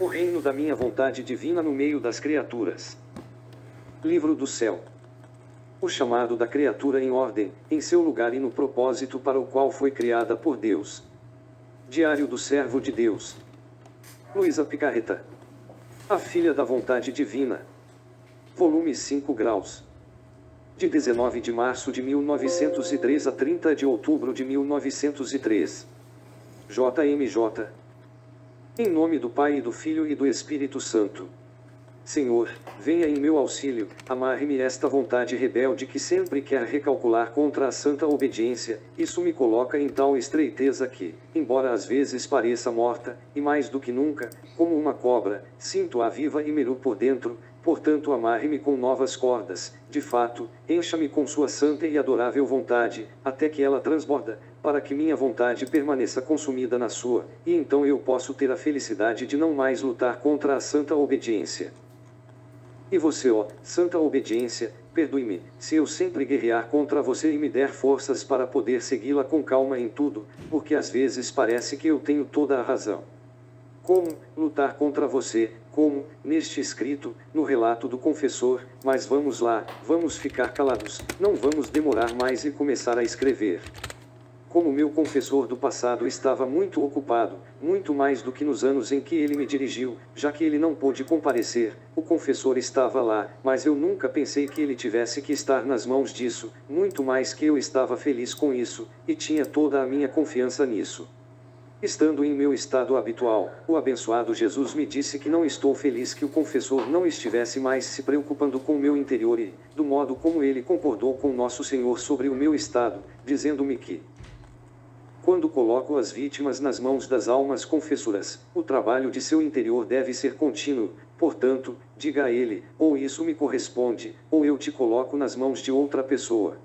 O reino da minha vontade divina no meio das criaturas. Livro do céu. O chamado da criatura em ordem, em seu lugar e no propósito para o qual foi criada por Deus. Diário do servo de Deus. Luísa Picarreta. A filha da vontade divina. Volume 5 graus. De 19 de março de 1903 a 30 de outubro de 1903. JMJ. Em nome do Pai e do Filho e do Espírito Santo. Senhor, venha em meu auxílio, amarre-me esta vontade rebelde que sempre quer recalcular contra a santa obediência. Isso me coloca em tal estreiteza que, embora às vezes pareça morta, e mais do que nunca, como uma cobra, sinto-a viva e meru por dentro. Portanto, amarre-me com novas cordas, de fato, encha-me com sua santa e adorável vontade, até que ela transborda, para que minha vontade permaneça consumida na sua, e então eu posso ter a felicidade de não mais lutar contra a santa obediência. E você, ó, santa obediência, perdoe-me, se eu sempre guerrear contra você e me der forças para poder segui-la com calma em tudo, porque às vezes parece que eu tenho toda a razão. Como lutar contra você, como, neste escrito, no relato do confessor, mas vamos lá, vamos ficar calados, não vamos demorar mais e começar a escrever. Como meu confessor do passado estava muito ocupado, muito mais do que nos anos em que ele me dirigiu, já que ele não pôde comparecer, o confessor estava lá, mas eu nunca pensei que ele tivesse que estar nas mãos disso, muito mais que eu estava feliz com isso, e tinha toda a minha confiança nisso. Estando em meu estado habitual, o abençoado Jesus me disse que não estou feliz que o confessor não estivesse mais se preocupando com o meu interior e, do modo como ele concordou com nosso Senhor sobre o meu estado, dizendo-me que, quando coloco as vítimas nas mãos das almas confessoras, o trabalho de seu interior deve ser contínuo, portanto, diga a ele, ou isso me corresponde, ou eu te coloco nas mãos de outra pessoa.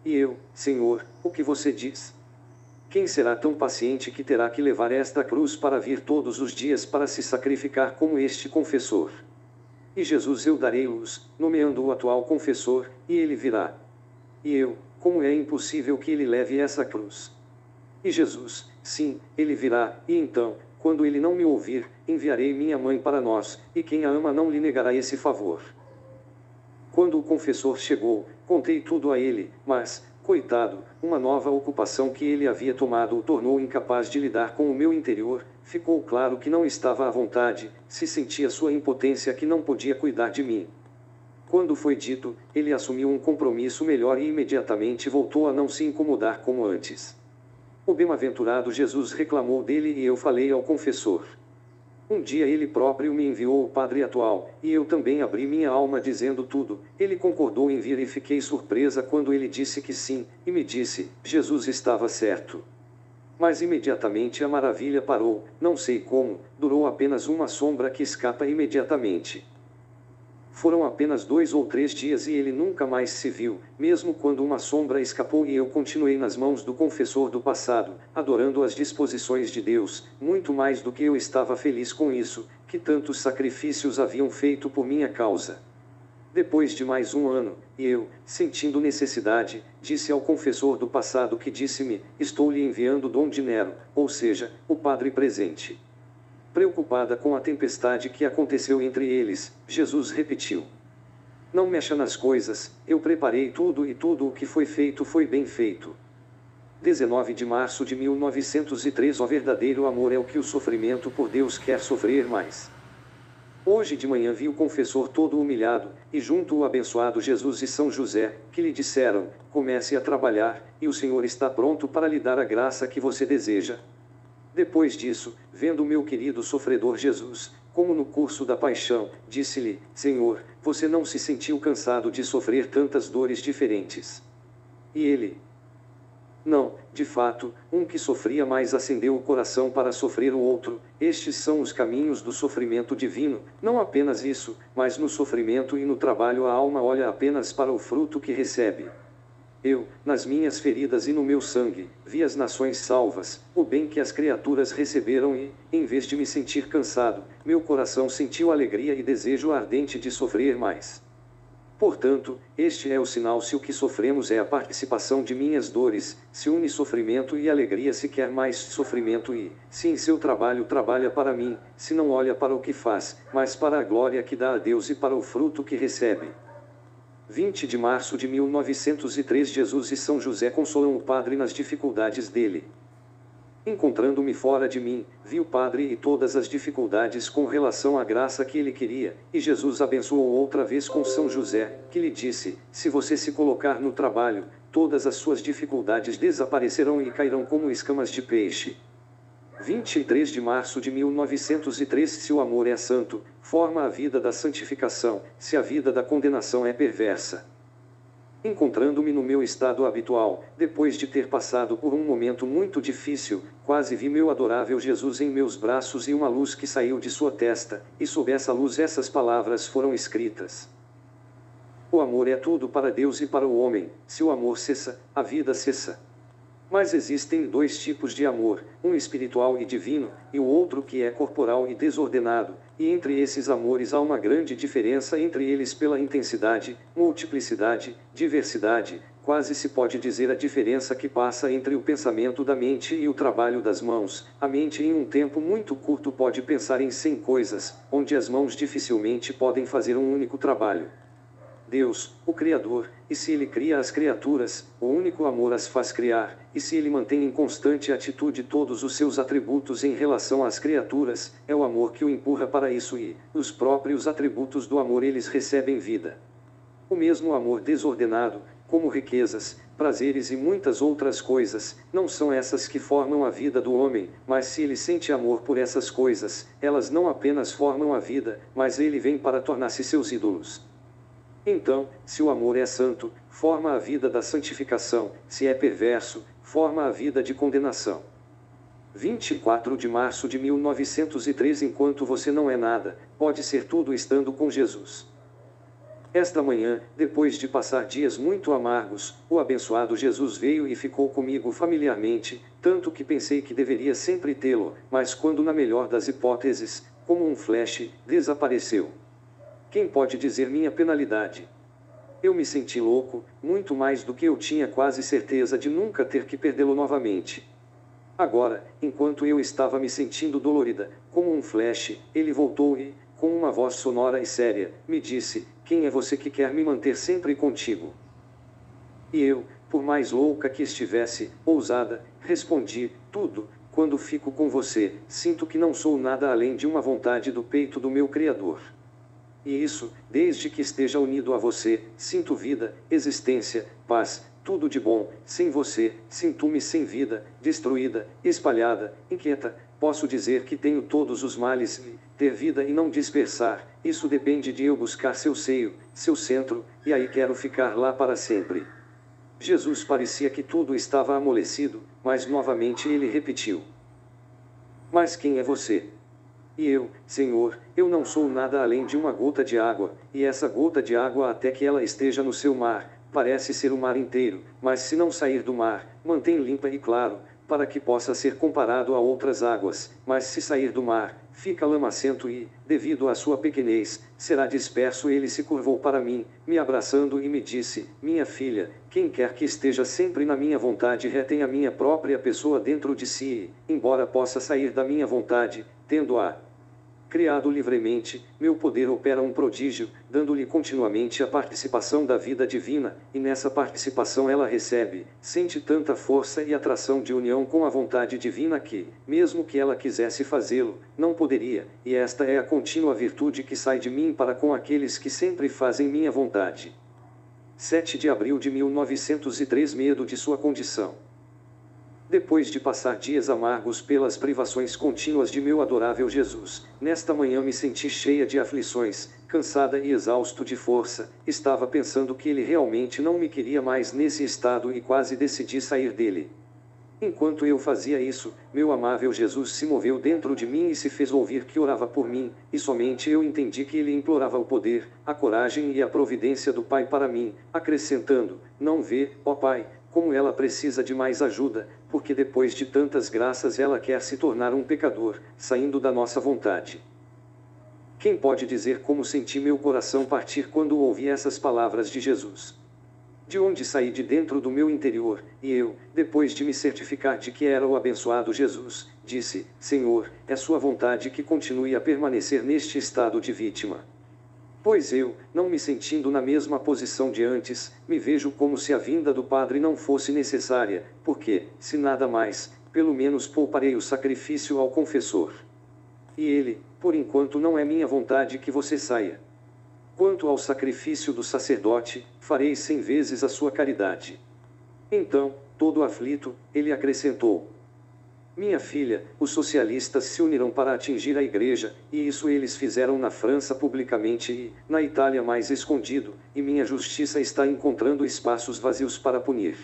E eu, Senhor, o que você diz? Quem será tão paciente que terá que levar esta cruz para vir todos os dias para se sacrificar como este confessor? E Jesus eu darei luz, nomeando o atual confessor, e ele virá. E eu, como é impossível que ele leve essa cruz? E Jesus, sim, ele virá, e então, quando ele não me ouvir, enviarei minha mãe para nós, e quem a ama não lhe negará esse favor. Quando o confessor chegou, contei tudo a ele, mas, coitado, uma nova ocupação que ele havia tomado o tornou incapaz de lidar com o meu interior. Ficou claro que não estava à vontade, se sentia sua impotência que não podia cuidar de mim. Quando foi dito, ele assumiu um compromisso melhor e imediatamente voltou a não se incomodar como antes. O bem-aventurado Jesus reclamou dele e eu falei ao confessor. Um dia ele próprio me enviou o padre atual, e eu também abri minha alma dizendo tudo. Ele concordou em vir e fiquei surpresa quando ele disse que sim, e me disse, Jesus estava certo. Mas imediatamente a maravilha parou, não sei como, durou apenas uma sombra que escapa imediatamente. Foram apenas 2 ou 3 dias e ele nunca mais se viu, mesmo quando uma sombra escapou e eu continuei nas mãos do confessor do passado, adorando as disposições de Deus, muito mais do que eu estava feliz com isso, que tantos sacrifícios haviam feito por minha causa. Depois de mais um ano, eu, sentindo necessidade, disse ao confessor do passado que disse-me, estou lhe enviando Dom Dinero, ou seja, o padre presente. Preocupada com a tempestade que aconteceu entre eles, Jesus repetiu. Não mexa nas coisas, eu preparei tudo e tudo o que foi feito foi bem feito. 19 de março de 1903 O verdadeiro amor é o que o sofrimento por Deus quer sofrer mais. Hoje de manhã vi o confessor todo humilhado, e junto o abençoado Jesus e São José, que lhe disseram, comece a trabalhar, e o Senhor está pronto para lhe dar a graça que você deseja. Depois disso, vendo meu querido sofredor Jesus, como no curso da paixão, disse-lhe, Senhor, você não se sentiu cansado de sofrer tantas dores diferentes? E ele, não, de fato, um que sofria mais acendeu o coração para sofrer o outro. Estes são os caminhos do sofrimento divino, não apenas isso, mas no sofrimento e no trabalho a alma olha apenas para o fruto que recebe. Eu, nas minhas feridas e no meu sangue, vi as nações salvas, o bem que as criaturas receberam e, em vez de me sentir cansado, meu coração sentiu alegria e desejo ardente de sofrer mais. Portanto, este é o sinal: se o que sofremos é a participação de minhas dores, se une sofrimento e alegria, se quer mais sofrimento, e, se em seu trabalho trabalha para mim, se não olha para o que faz, mas para a glória que dá a Deus e para o fruto que recebe. 20 de março de 1903. Jesus e São José consolam o padre nas dificuldades dele. Encontrando-me fora de mim, vi o padre e todas as dificuldades com relação à graça que ele queria, e Jesus abençoou outra vez com São José, que lhe disse: se você se colocar no trabalho, todas as suas dificuldades desaparecerão e cairão como escamas de peixe. 23 de março de 1903. Se o amor é santo, forma a vida da santificação, se a vida da condenação é perversa. Encontrando-me no meu estado habitual, depois de ter passado por um momento muito difícil, quase vi meu adorável Jesus em meus braços e uma luz que saiu de sua testa, e sob essa luz essas palavras foram escritas: o amor é tudo para Deus e para o homem. Se o amor cessa, a vida cessa. Mas existem dois tipos de amor, um espiritual e divino, e o outro que é corporal e desordenado, e entre esses amores há uma grande diferença entre eles pela intensidade, multiplicidade, diversidade, quase se pode dizer a diferença que passa entre o pensamento da mente e o trabalho das mãos. A mente em um tempo muito curto pode pensar em 100 coisas, onde as mãos dificilmente podem fazer um único trabalho. Deus, o Criador, e se Ele cria as criaturas, o único amor as faz criar, e se Ele mantém em constante atitude todos os seus atributos em relação às criaturas, é o amor que o empurra para isso, e, os próprios atributos do amor eles recebem vida. O mesmo amor desordenado, como riquezas, prazeres e muitas outras coisas, não são essas que formam a vida do homem, mas se ele sente amor por essas coisas, elas não apenas formam a vida, mas ele vem para tornar-se seus ídolos. Então, se o amor é santo, forma a vida da santificação; se é perverso, forma a vida de condenação. 24 de março de 1903. Enquanto você não é nada, pode ser tudo estando com Jesus. Esta manhã, depois de passar dias muito amargos, o abençoado Jesus veio e ficou comigo familiarmente, tanto que pensei que deveria sempre tê-lo, mas quando na melhor das hipóteses, como um flash, desapareceu. Quem pode dizer minha penalidade? Eu me senti louco, muito mais do que eu tinha quase certeza de nunca ter que perdê-lo novamente. Agora, enquanto eu estava me sentindo dolorida, como um flash, ele voltou e, com uma voz sonora e séria, me disse: quem é você que quer me manter sempre contigo? E eu, por mais louca que estivesse, ousada, respondi: tudo. Quando fico com você, sinto que não sou nada além de uma vontade do peito do meu Criador. E isso, desde que esteja unido a você, sinto vida, existência, paz, tudo de bom. Sem você, sinto-me sem vida, destruída, espalhada, inquieta. Posso dizer que tenho todos os males, ter vida e não dispersar. Isso depende de eu buscar seu seio, seu centro, e aí quero ficar lá para sempre. Jesus parecia que tudo estava amolecido, mas novamente ele repetiu: mas quem é você? E eu: Senhor, eu não sou nada além de uma gota de água, e essa gota de água, até que ela esteja no seu mar, parece ser o mar inteiro, mas se não sair do mar, mantém limpa e claro, para que possa ser comparado a outras águas, mas se sair do mar, fica lamacento e, devido à sua pequenez, será disperso. Ele se curvou para mim, me abraçando e me disse: minha filha, quem quer que esteja sempre na minha vontade retém a minha própria pessoa dentro de si, e, embora possa sair da minha vontade, tendo-a criado livremente, meu poder opera um prodígio, dando-lhe continuamente a participação da vida divina, e nessa participação ela recebe, sente tanta força e atração de união com a vontade divina que, mesmo que ela quisesse fazê-lo, não poderia, e esta é a contínua virtude que sai de mim para com aqueles que sempre fazem minha vontade. 7 de abril de 1903. Medo de sua condição. Depois de passar dias amargos pelas privações contínuas de meu adorável Jesus, nesta manhã me senti cheia de aflições, cansada e exausto de força. Estava pensando que ele realmente não me queria mais nesse estado e quase decidi sair dele. Enquanto eu fazia isso, meu amável Jesus se moveu dentro de mim e se fez ouvir que orava por mim, e somente eu entendi que ele implorava o poder, a coragem e a providência do Pai para mim, acrescentando: não vê, ó Pai, como ela precisa de mais ajuda, porque depois de tantas graças ela quer se tornar um pecador, saindo da nossa vontade. Quem pode dizer como senti meu coração partir quando ouvi essas palavras de Jesus? De onde saí de dentro do meu interior, e eu, depois de me certificar de que era o abençoado Jesus, disse: Senhor, é sua vontade que continue a permanecer neste estado de vítima. Pois eu, não me sentindo na mesma posição de antes, me vejo como se a vinda do Padre não fosse necessária, porque, se nada mais, pelo menos pouparei o sacrifício ao confessor. E ele, por enquanto não é minha vontade que você saia. Quanto ao sacrifício do sacerdote, farei 100 vezes a sua caridade. Então, todo aflito, ele acrescentou: Minha filha, os socialistas se unirão para atingir a igreja, e isso eles fizeram na França publicamente e, na Itália mais escondido, e minha justiça está encontrando espaços vazios para punir.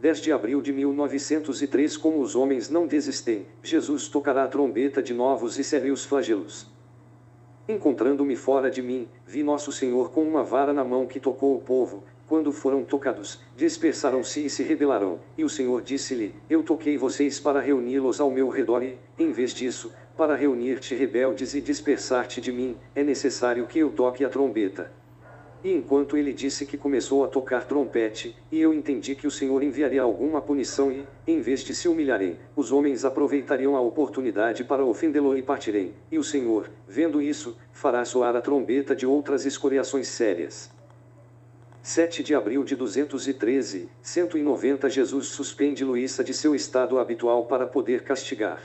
10 de abril de 1903. Como os homens não desistem, Jesus tocará a trombeta de novos e sérios flagelos. Encontrando-me fora de mim, vi Nosso Senhor com uma vara na mão que tocou o povo. Quando foram tocados, dispersaram-se e se rebelarão. E o Senhor disse-lhe: Eu toquei vocês para reuni-los ao meu redor e, em vez disso, para reunir-te rebeldes e dispersar-te de mim, é necessário que eu toque a trombeta. E enquanto ele disse que começou a tocar trompete, e eu entendi que o Senhor enviaria alguma punição e, em vez de se humilharem, os homens aproveitariam a oportunidade para ofendê-lo e partirem. E o Senhor, vendo isso, fará soar a trombeta de outras escoriações sérias. 7 de abril de 213, 190. Jesus suspende Luísa de seu estado habitual para poder castigar.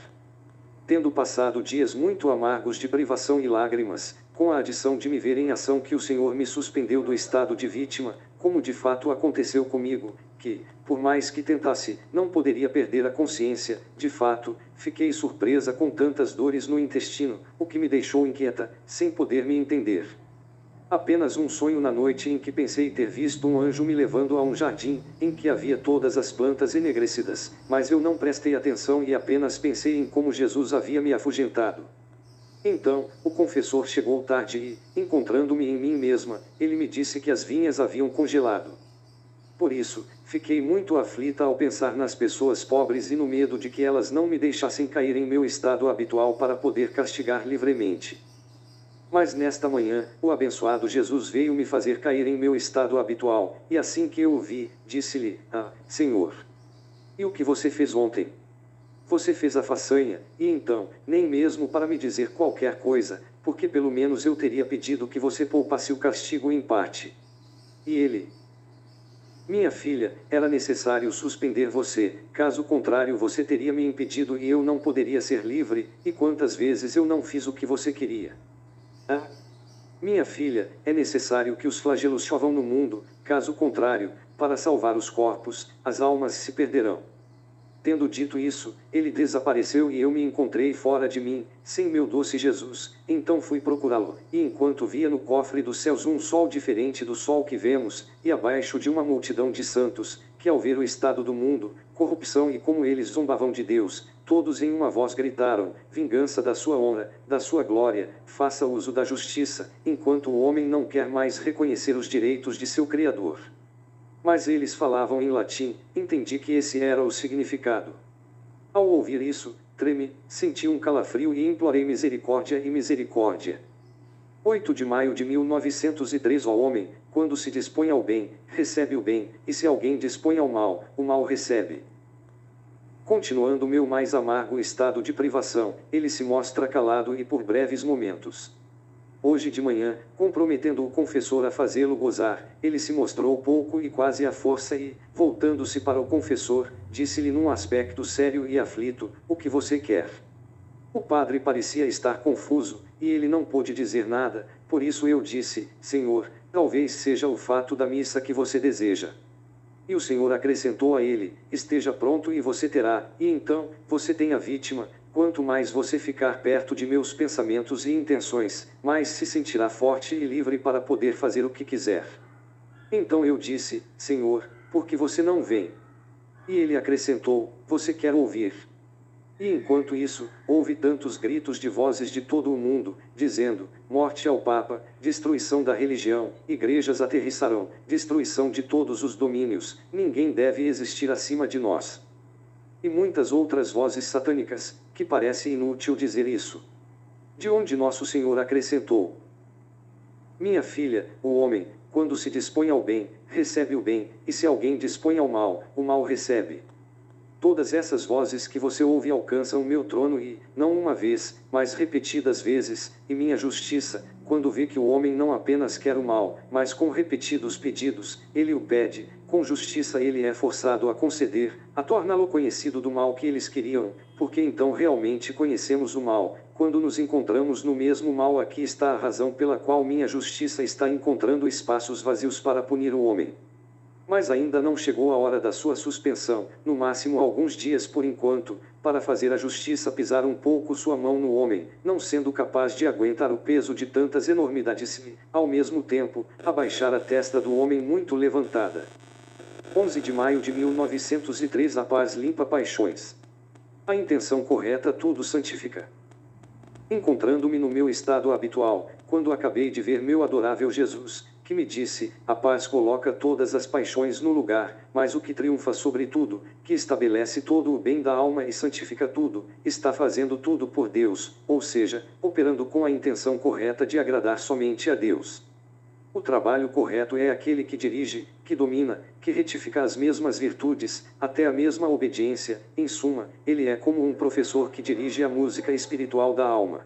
Tendo passado dias muito amargos de privação e lágrimas, com a adição de me ver em ação que o Senhor me suspendeu do estado de vítima, como de fato aconteceu comigo, que, por mais que tentasse, não poderia perder a consciência, de fato, fiquei surpresa com tantas dores no intestino, o que me deixou inquieta, sem poder me entender. Apenas um sonho na noite em que pensei ter visto um anjo me levando a um jardim, em que havia todas as plantas enegrecidas, mas eu não prestei atenção e apenas pensei em como Jesus havia me afugentado. Então, o confessor chegou tarde e, encontrando-me em mim mesma, ele me disse que as vinhas haviam congelado. Por isso, fiquei muito aflita ao pensar nas pessoas pobres e no medo de que elas não me deixassem cair em meu estado habitual para poder castigar livremente. Mas nesta manhã, o abençoado Jesus veio me fazer cair em meu estado habitual, e assim que eu o vi, disse-lhe: Ah, Senhor! E o que você fez ontem? Você fez a façanha, e então, nem mesmo para me dizer qualquer coisa, porque pelo menos eu teria pedido que você poupasse o castigo em parte. E ele: Minha filha, era necessário suspender você, caso contrário você teria me impedido e eu não poderia ser livre, e quantas vezes eu não fiz o que você queria. Ah, minha filha, é necessário que os flagelos chovam no mundo, caso contrário, para salvar os corpos, as almas se perderão. Tendo dito isso, ele desapareceu e eu me encontrei fora de mim, sem meu doce Jesus. Então fui procurá-lo, e enquanto via no cofre dos céus um sol diferente do sol que vemos, e abaixo de uma multidão de santos, que ao ver o estado do mundo, corrupção e como eles zombavam de Deus, todos em uma voz gritaram: vingança da sua honra, da sua glória, faça uso da justiça, enquanto o homem não quer mais reconhecer os direitos de seu Criador. Mas eles falavam em latim, entendi que esse era o significado. Ao ouvir isso, tremi, senti um calafrio e implorei misericórdia e misericórdia. 8 de maio de 1903. Ao homem, quando se dispõe ao bem, recebe o bem, e se alguém dispõe ao mal, o mal recebe. Continuando meu mais amargo estado de privação, ele se mostra calado e por breves momentos. Hoje de manhã, comprometendo o confessor a fazê-lo gozar, ele se mostrou pouco e quase à força e, voltando-se para o confessor, disse-lhe num aspecto sério e aflito: o que você quer? O padre parecia estar confuso, e ele não pôde dizer nada, por isso eu disse: Senhor, talvez seja o fato da missa que você deseja. E o Senhor acrescentou a ele: esteja pronto e você terá, e então, você tem a vítima. Quanto mais você ficar perto de meus pensamentos e intenções, mais se sentirá forte e livre para poder fazer o que quiser. Então eu disse: Senhor, por que você não vem? E ele acrescentou: você quer ouvir. E enquanto isso, houve tantos gritos de vozes de todo o mundo, dizendo: morte ao Papa, destruição da religião, igrejas aterrissarão, destruição de todos os domínios, ninguém deve existir acima de nós. E muitas outras vozes satânicas, que parece inútil dizer isso. De onde nosso Senhor acrescentou: minha filha, o homem, quando se dispõe ao bem, recebe o bem, e se alguém dispõe ao mal, o mal recebe. Todas essas vozes que você ouve alcançam meu trono e, não uma vez, mas repetidas vezes, e minha justiça, quando vê que o homem não apenas quer o mal, mas com repetidos pedidos, ele o pede, com justiça ele é forçado a conceder, a torná-lo conhecido do mal que eles queriam, porque então realmente conhecemos o mal, quando nos encontramos no mesmo mal. Aqui está a razão pela qual minha justiça está encontrando espaços vazios para punir o homem. Mas ainda não chegou a hora da sua suspensão, no máximo alguns dias por enquanto, para fazer a justiça pisar um pouco sua mão no homem, não sendo capaz de aguentar o peso de tantas enormidades e, ao mesmo tempo, abaixar a testa do homem muito levantada. 11 de maio de 1903. A paz limpa paixões. A intenção correta tudo santifica. Encontrando-me no meu estado habitual, quando acabei de ver meu adorável Jesus, que me disse: a paz coloca todas as paixões no lugar, mas o que triunfa sobre tudo, que estabelece todo o bem da alma e santifica tudo, está fazendo tudo por Deus, ou seja, operando com a intenção correta de agradar somente a Deus. O trabalho correto é aquele que dirige, que domina, que retifica as mesmas virtudes, até a mesma obediência. Em suma, ele é como um professor que dirige a música espiritual da alma.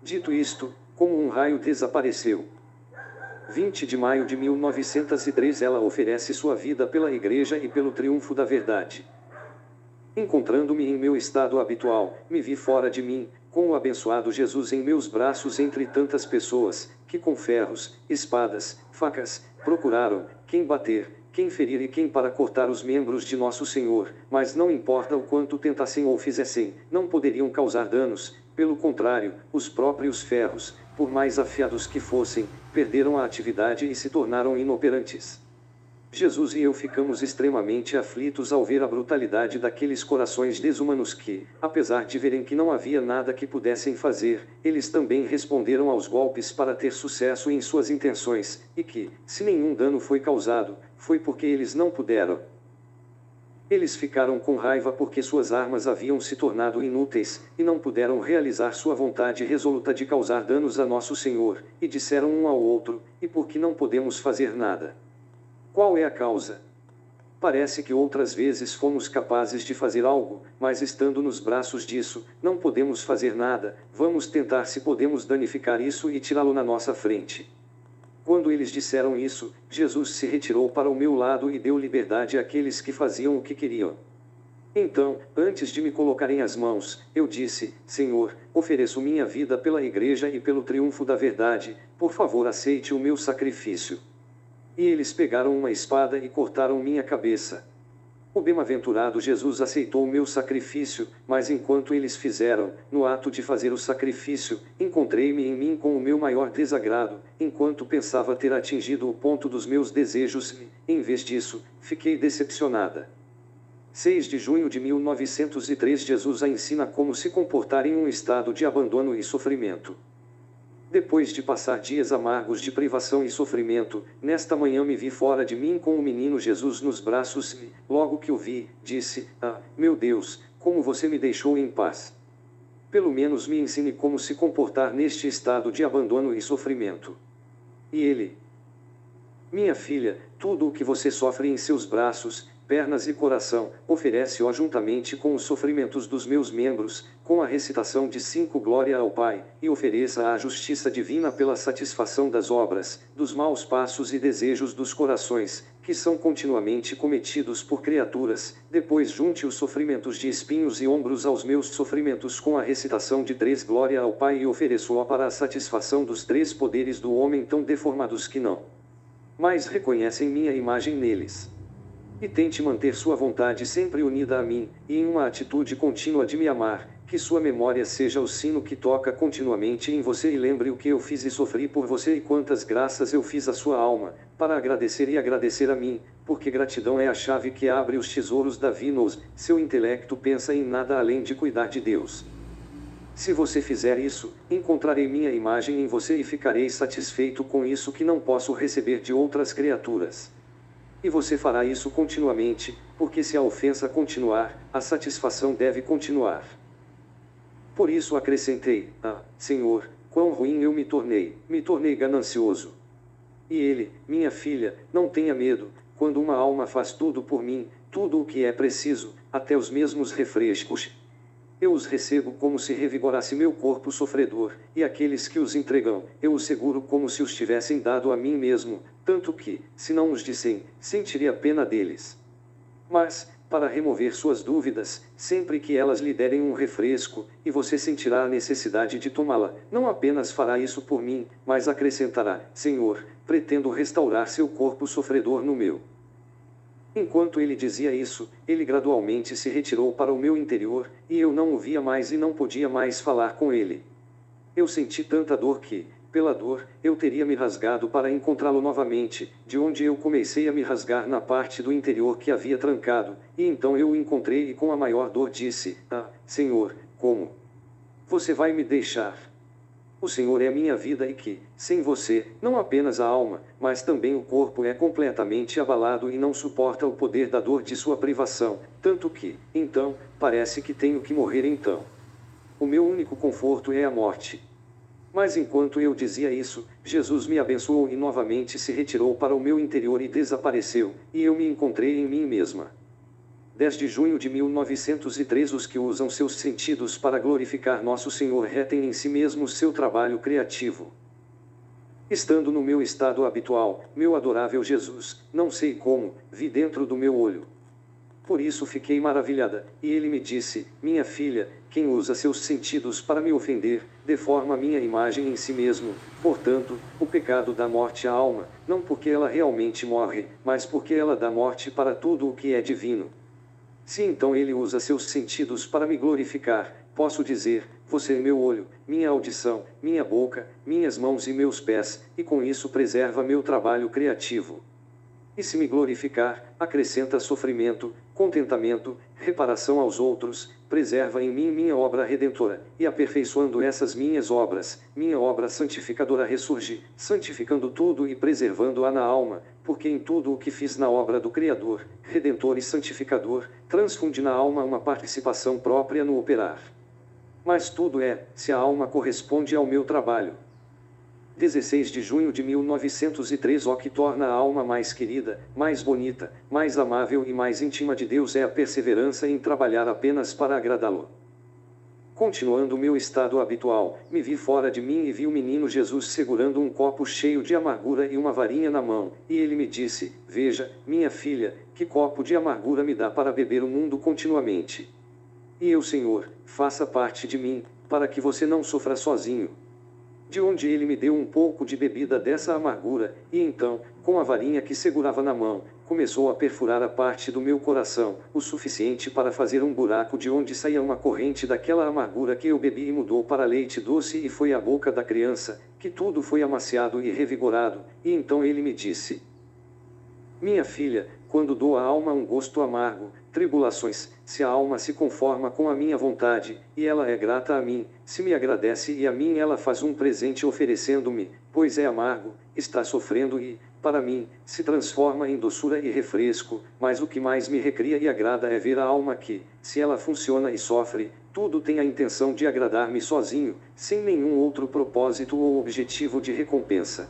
Dito isto, como um raio desapareceu. 20 de maio de 1903. Ela oferece sua vida pela Igreja e pelo triunfo da verdade. Encontrando-me em meu estado habitual, me vi fora de mim, com o abençoado Jesus em meus braços entre tantas pessoas, que com ferros, espadas, facas, procuraram, quem bater, quem ferir e quem para cortar os membros de nosso Senhor, mas não importa o quanto tentassem ou fizessem, não poderiam causar danos. Pelo contrário, os próprios ferros, por mais afiados que fossem, perderam a atividade e se tornaram inoperantes. Jesus e eu ficamos extremamente aflitos ao ver a brutalidade daqueles corações desumanos que, apesar de verem que não havia nada que pudessem fazer, eles também responderam aos golpes para ter sucesso em suas intenções, e que, se nenhum dano foi causado, foi porque eles não puderam. Eles ficaram com raiva porque suas armas haviam se tornado inúteis, e não puderam realizar sua vontade resoluta de causar danos a nosso Senhor, e disseram um ao outro: e por que não podemos fazer nada? Qual é a causa? Parece que outras vezes fomos capazes de fazer algo, mas estando nos braços disso, não podemos fazer nada. Vamos tentar se podemos danificar isso e tirá-lo na nossa frente. Quando eles disseram isso, Jesus se retirou para o meu lado e deu liberdade àqueles que faziam o que queriam. Então, antes de me colocarem as mãos, eu disse: Senhor, ofereço minha vida pela Igreja e pelo triunfo da verdade, por favor aceite o meu sacrifício. E eles pegaram uma espada e cortaram minha cabeça. O bem-aventurado Jesus aceitou o meu sacrifício, mas enquanto eles fizeram, no ato de fazer o sacrifício, encontrei-me em mim com o meu maior desagrado, enquanto pensava ter atingido o ponto dos meus desejos e, em vez disso, fiquei decepcionada. 6 de junho de 1903. Jesus a ensina como se comportar em um estado de abandono e sofrimento. Depois de passar dias amargos de privação e sofrimento, nesta manhã me vi fora de mim com o menino Jesus nos braços e, logo que o vi, disse: ah, meu Deus, como você me deixou em paz. Pelo menos me ensine como se comportar neste estado de abandono e sofrimento. E ele: minha filha, tudo o que você sofre em seus braços, pernas e coração, oferece-o juntamente com os sofrimentos dos meus membros, com a recitação de 5 glória ao Pai, e ofereça a justiça divina pela satisfação das obras, dos maus passos e desejos dos corações, que são continuamente cometidos por criaturas. Depois junte os sofrimentos de espinhos e ombros aos meus sofrimentos com a recitação de 3 glória ao Pai e ofereço-o para a satisfação dos 3 poderes do homem tão deformados que não mais reconhecem minha imagem neles. E tente manter sua vontade sempre unida a mim, e em uma atitude contínua de me amar, que sua memória seja o sino que toca continuamente em você e lembre o que eu fiz e sofri por você e quantas graças eu fiz à sua alma, para agradecer e agradecer a mim, porque gratidão é a chave que abre os tesouros da vida. Seu intelecto pensa em nada além de cuidar de Deus. Se você fizer isso, encontrarei minha imagem em você e ficarei satisfeito com isso que não posso receber de outras criaturas. E você fará isso continuamente, porque se a ofensa continuar, a satisfação deve continuar. Por isso acrescentei: ah, Senhor, quão ruim eu me tornei ganancioso. E ele: minha filha, não tenha medo, quando uma alma faz tudo por mim, tudo o que é preciso, até os mesmos refrescos, eu os recebo como se revigorasse meu corpo sofredor, e aqueles que os entregam, eu os seguro como se os tivessem dado a mim mesmo, tanto que, se não os dissem, sentiria pena deles. Mas, para remover suas dúvidas, sempre que elas lhe derem um refresco, e você sentirá a necessidade de tomá-la, não apenas fará isso por mim, mas acrescentará: Senhor, pretendo restaurar seu corpo sofredor no meu. Enquanto ele dizia isso, ele gradualmente se retirou para o meu interior, e eu não o via mais e não podia mais falar com ele. Eu senti tanta dor que, pela dor, eu teria me rasgado para encontrá-lo novamente, de onde eu comecei a me rasgar na parte do interior que havia trancado, e então eu o encontrei e com a maior dor disse: ah, Senhor, como você vai me deixar? O Senhor é a minha vida e que, sem você, não apenas a alma, mas também o corpo é completamente abalado e não suporta o poder da dor de sua privação, tanto que, então, parece que tenho que morrer então. O meu único conforto é a morte. Mas enquanto eu dizia isso, Jesus me abençoou e novamente se retirou para o meu interior e desapareceu, e eu me encontrei em mim mesma. 10 de junho de 1903. Os que usam seus sentidos para glorificar Nosso Senhor retêm em si mesmos seu trabalho criativo. Estando no meu estado habitual, meu adorável Jesus, não sei como, vi dentro do meu olho. Por isso fiquei maravilhada, e ele me disse: minha filha, quem usa seus sentidos para me ofender, deforma minha imagem em si mesmo. Portanto, o pecado dá morte à alma, não porque ela realmente morre, mas porque ela dá morte para tudo o que é divino. Se então ele usa seus sentidos para me glorificar, posso dizer: você é meu olho, minha audição, minha boca, minhas mãos e meus pés, e com isso preserva meu trabalho criativo. E se me glorificar, acrescenta sofrimento, contentamento, reparação aos outros, preserva em mim minha obra redentora, e aperfeiçoando essas minhas obras, minha obra santificadora ressurge, santificando tudo e preservando-a na alma, porque em tudo o que fiz na obra do Criador, Redentor e Santificador, transfunde na alma uma participação própria no operar. Mas tudo é, se a alma corresponde ao meu trabalho. 16 de junho de 1903. O que torna a alma mais querida, mais bonita, mais amável e mais íntima de Deus é a perseverança em trabalhar apenas para agradá-lo. Continuando o meu estado habitual, me vi fora de mim e vi o menino Jesus segurando um copo cheio de amargura e uma varinha na mão, e ele me disse: veja, minha filha, que copo de amargura me dá para beber o mundo continuamente. E eu, Senhor, faça parte de mim, para que você não sofra sozinho. De onde ele me deu um pouco de bebida dessa amargura, e então, com a varinha que segurava na mão, começou a perfurar a parte do meu coração, o suficiente para fazer um buraco de onde saía uma corrente daquela amargura que eu bebi e mudou para leite doce e foi à boca da criança, que tudo foi amaciado e revigorado, e então ele me disse: minha filha, quando dou à alma um gosto amargo, tribulações, se a alma se conforma com a minha vontade, e ela é grata a mim, se me agradece e a mim ela faz um presente oferecendo-me, pois é amargo, está sofrendo e, para mim, se transforma em doçura e refresco, mas o que mais me recria e agrada é ver a alma que, se ela funciona e sofre, tudo tem a intenção de agradar-me sozinho, sem nenhum outro propósito ou objetivo de recompensa.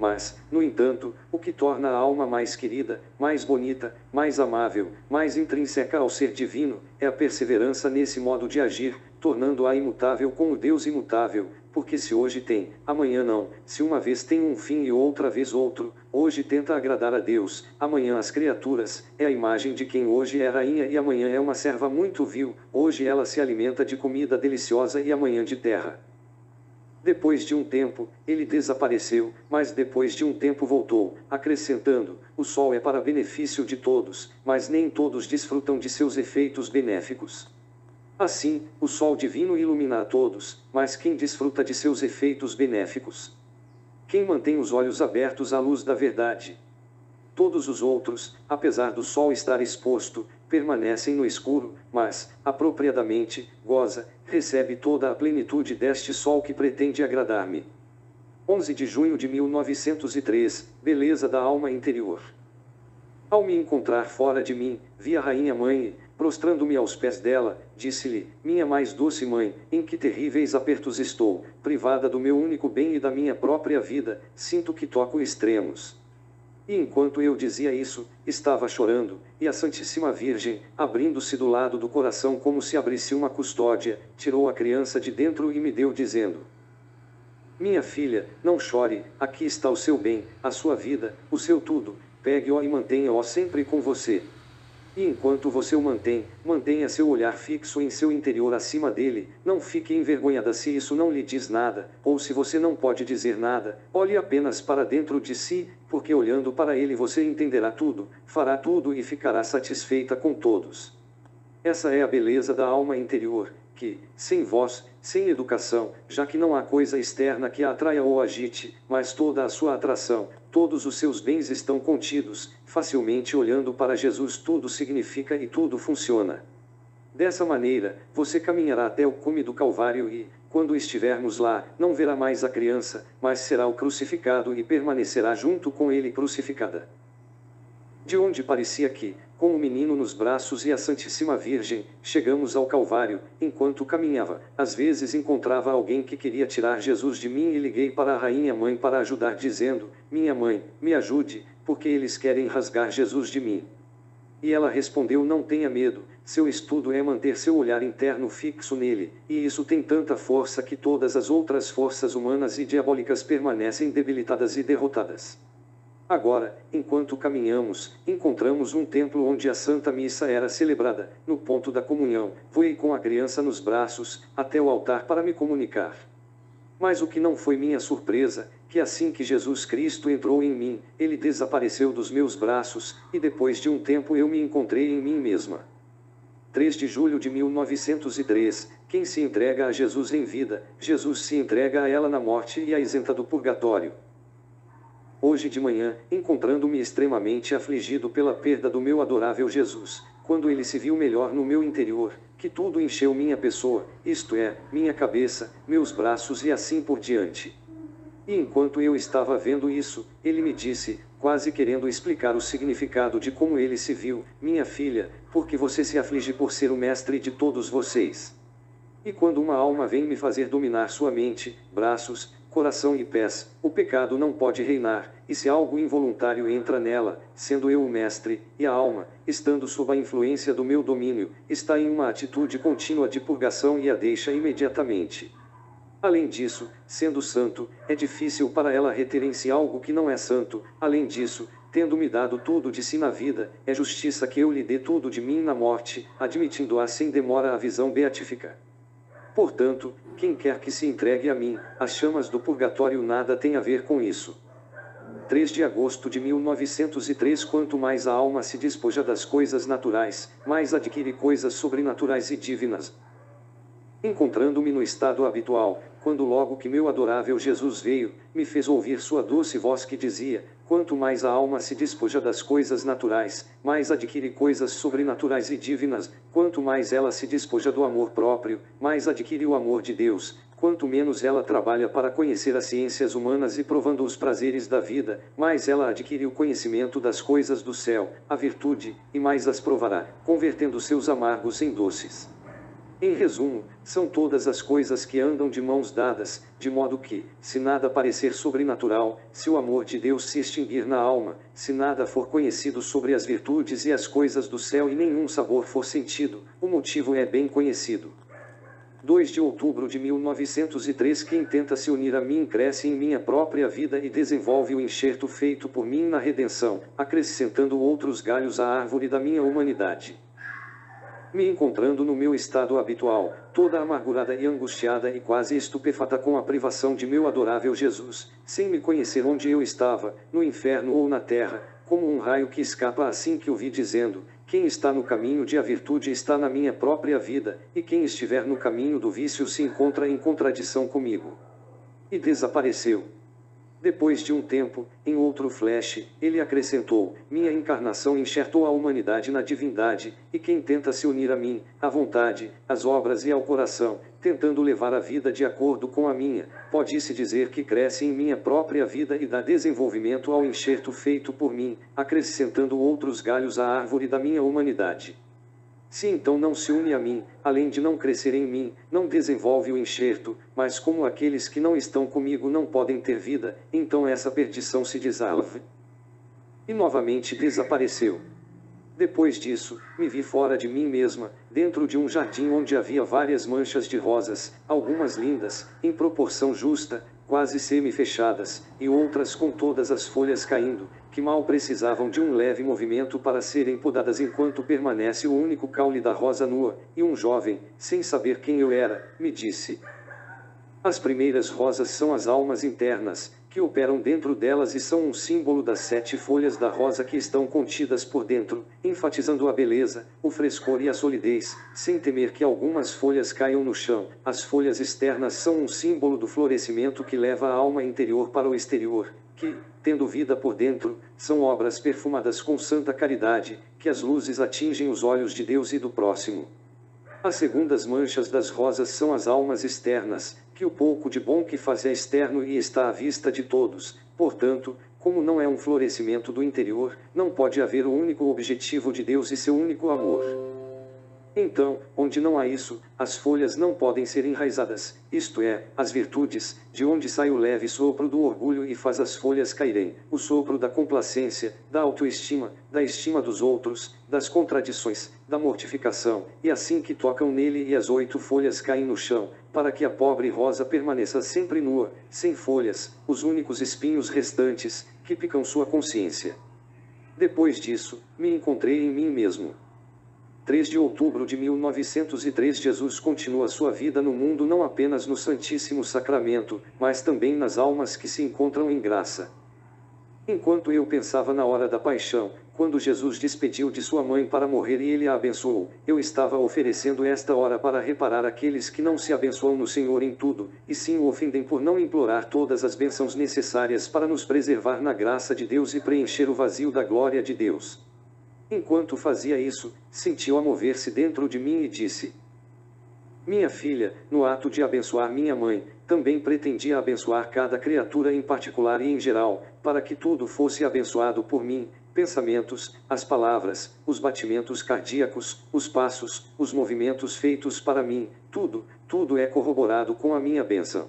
Mas, no entanto, o que torna a alma mais querida, mais bonita, mais amável, mais intrínseca ao ser divino, é a perseverança nesse modo de agir, tornando-a imutável com o Deus imutável, porque se hoje tem, amanhã não, se uma vez tem um fim e outra vez outro, hoje tenta agradar a Deus, amanhã as criaturas, é a imagem de quem hoje é rainha e amanhã é uma serva muito vil, hoje ela se alimenta de comida deliciosa e amanhã de terra. Depois de um tempo, ele desapareceu, mas depois de um tempo voltou, acrescentando: o sol é para benefício de todos, mas nem todos desfrutam de seus efeitos benéficos. Assim, o sol divino ilumina a todos, mas quem desfruta de seus efeitos benéficos? Quem mantém os olhos abertos à luz da verdade? Todos os outros, apesar do sol estar exposto, permanecem no escuro, mas, apropriadamente, goza, recebe toda a plenitude deste sol que pretende agradar-me. 11 de junho de 1903, beleza da alma interior. Ao me encontrar fora de mim, vi a rainha mãe e, Prostrando-me aos pés dela, disse-lhe: minha mais doce mãe, em que terríveis apertos estou, privada do meu único bem e da minha própria vida, sinto que toco extremos. E enquanto eu dizia isso, estava chorando, e a Santíssima Virgem, abrindo-se do lado do coração como se abrisse uma custódia, tirou a criança de dentro e me deu dizendo: minha filha, não chore, aqui está o seu bem, a sua vida, o seu tudo, pegue-o e mantenha-o sempre com você. E enquanto você o mantém, mantenha seu olhar fixo em seu interior acima dele, não fique envergonhada se isso não lhe diz nada, ou se você não pode dizer nada, olhe apenas para dentro de si, porque olhando para ele você entenderá tudo, fará tudo e ficará satisfeita com todos. Essa é a beleza da alma interior, que, sem voz, sem educação, já que não há coisa externa que a atraia ou agite, mas toda a sua atração, todos os seus bens estão contidos, facilmente olhando para Jesus tudo significa e tudo funciona. Dessa maneira, você caminhará até o cume do Calvário e, quando estivermos lá, não verá mais a criança, mas será o crucificado e permanecerá junto com ele crucificada. De onde parecia que, com o menino nos braços e a Santíssima Virgem, chegamos ao Calvário, enquanto caminhava, às vezes encontrava alguém que queria tirar Jesus de mim e liguei para a Rainha Mãe para ajudar dizendo: minha mãe, me ajude, porque eles querem rasgar Jesus de mim. E ela respondeu: não tenha medo, seu estudo é manter seu olhar interno fixo nele, e isso tem tanta força que todas as outras forças humanas e diabólicas permanecem debilitadas e derrotadas. Agora, enquanto caminhamos, encontramos um templo onde a Santa Missa era celebrada. No ponto da comunhão, voei com a criança nos braços, até o altar para me comunicar. Mas o que não foi minha surpresa, que assim que Jesus Cristo entrou em mim, ele desapareceu dos meus braços, e depois de um tempo eu me encontrei em mim mesma. 3 de julho de 1903, quem se entrega a Jesus em vida, Jesus se entrega a ela na morte e a isenta do purgatório. Hoje de manhã, encontrando-me extremamente afligido pela perda do meu adorável Jesus, quando ele se viu melhor no meu interior, que tudo encheu minha pessoa, isto é, minha cabeça, meus braços e assim por diante. E enquanto eu estava vendo isso, ele me disse, quase querendo explicar o significado de como ele se viu: minha filha, porque você se aflige por ser o mestre de todos vocês. E quando uma alma vem me fazer dominar sua mente, braços, coração e pés, o pecado não pode reinar, e se algo involuntário entra nela, sendo eu o mestre, e a alma, estando sob a influência do meu domínio, está em uma atitude contínua de purgação e a deixa imediatamente. Além disso, sendo santo, é difícil para ela reter em si algo que não é santo. Além disso, tendo-me dado tudo de si na vida, é justiça que eu lhe dê tudo de mim na morte, admitindo-a sem demora a visão beatífica. Portanto, quem quer que se entregue a mim, as chamas do purgatório nada tem a ver com isso. 3 de agosto de 1903. Quanto mais a alma se despoja das coisas naturais, mais adquire coisas sobrenaturais e divinas. Encontrando-me no estado habitual, quando logo que meu adorável Jesus veio, me fez ouvir sua doce voz que dizia: quanto mais a alma se despoja das coisas naturais, mais adquire coisas sobrenaturais e divinas. Quanto mais ela se despoja do amor próprio, mais adquire o amor de Deus. Quanto menos ela trabalha para conhecer as ciências humanas e provando os prazeres da vida, mais ela adquire o conhecimento das coisas do céu, a virtude, e mais as provará, convertendo seus amargos em doces. Em resumo, são todas as coisas que andam de mãos dadas, de modo que, se nada parecer sobrenatural, se o amor de Deus se extinguir na alma, se nada for conhecido sobre as virtudes e as coisas do céu e nenhum sabor for sentido, o motivo é bem conhecido. 2 de outubro de 1903. Quem tenta se unir a mim cresce em minha própria vida e desenvolve o enxerto feito por mim na redenção, acrescentando outros galhos à árvore da minha humanidade. Me encontrando no meu estado habitual, toda amargurada e angustiada e quase estupefata com a privação de meu adorável Jesus, sem me conhecer onde eu estava, no inferno ou na terra, como um raio que escapa assim que o vi dizendo: quem está no caminho de a virtude está na minha própria vida, e quem estiver no caminho do vício se encontra em contradição comigo. E desapareceu. Depois de um tempo, em outro flash, ele acrescentou: minha encarnação enxertou a humanidade na divindade, e quem tenta se unir a mim, à vontade, às obras e ao coração, tentando levar a vida de acordo com a minha, pode-se dizer que cresce em minha própria vida e dá desenvolvimento ao enxerto feito por mim, acrescentando outros galhos à árvore da minha humanidade. Se então não se une a mim, além de não crescer em mim, não desenvolve o enxerto, mas como aqueles que não estão comigo não podem ter vida, então essa perdição se dissolve. E novamente desapareceu. Depois disso, me vi fora de mim mesma, dentro de um jardim onde havia várias manchas de rosas, algumas lindas, em proporção justa, quase semi-fechadas, e outras com todas as folhas caindo, que mal precisavam de um leve movimento para serem podadas enquanto permanece o único caule da rosa nua, e um jovem, sem saber quem eu era, me disse: as primeiras rosas são as almas internas, que operam dentro delas e são um símbolo das 7 folhas da rosa que estão contidas por dentro, enfatizando a beleza, o frescor e a solidez, sem temer que algumas folhas caiam no chão. As folhas externas são um símbolo do florescimento que leva a alma interior para o exterior, que, tendo vida por dentro, são obras perfumadas com santa caridade, que as luzes atingem os olhos de Deus e do próximo. As segundas manchas das rosas são as almas externas, que o pouco de bom que faz é externo e está à vista de todos. Portanto, como não é um florescimento do interior, não pode haver o único objetivo de Deus e seu único amor. Então, onde não há isso, as folhas não podem ser enraizadas, isto é, as virtudes, de onde sai o leve sopro do orgulho e faz as folhas caírem, o sopro da complacência, da autoestima, da estima dos outros, das contradições, da mortificação, e assim que tocam nele e as 8 folhas caem no chão, para que a pobre rosa permaneça sempre nua, sem folhas, os únicos espinhos restantes, que picam sua consciência. Depois disso, me encontrei em mim mesmo. 3 de outubro de 1903 Jesus continua sua vida no mundo não apenas no Santíssimo Sacramento, mas também nas almas que se encontram em graça. Enquanto eu pensava na hora da paixão, quando Jesus despediu de sua mãe para morrer e ele a abençoou, eu estava oferecendo esta hora para reparar aqueles que não se abençoam no Senhor em tudo, e sim o ofendem por não implorar todas as bênçãos necessárias para nos preservar na graça de Deus e preencher o vazio da glória de Deus. Enquanto fazia isso, sentiu-a mover-se dentro de mim e disse: minha filha, no ato de abençoar minha mãe, também pretendia abençoar cada criatura em particular e em geral, para que tudo fosse abençoado por mim, pensamentos, as palavras, os batimentos cardíacos, os passos, os movimentos feitos para mim, tudo é corroborado com a minha bênção.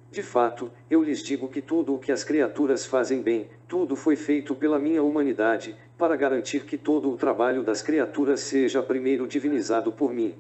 De fato, eu lhes digo que tudo o que as criaturas fazem bem, tudo foi feito pela minha humanidade, para garantir que todo o trabalho das criaturas seja primeiro divinizado por mim.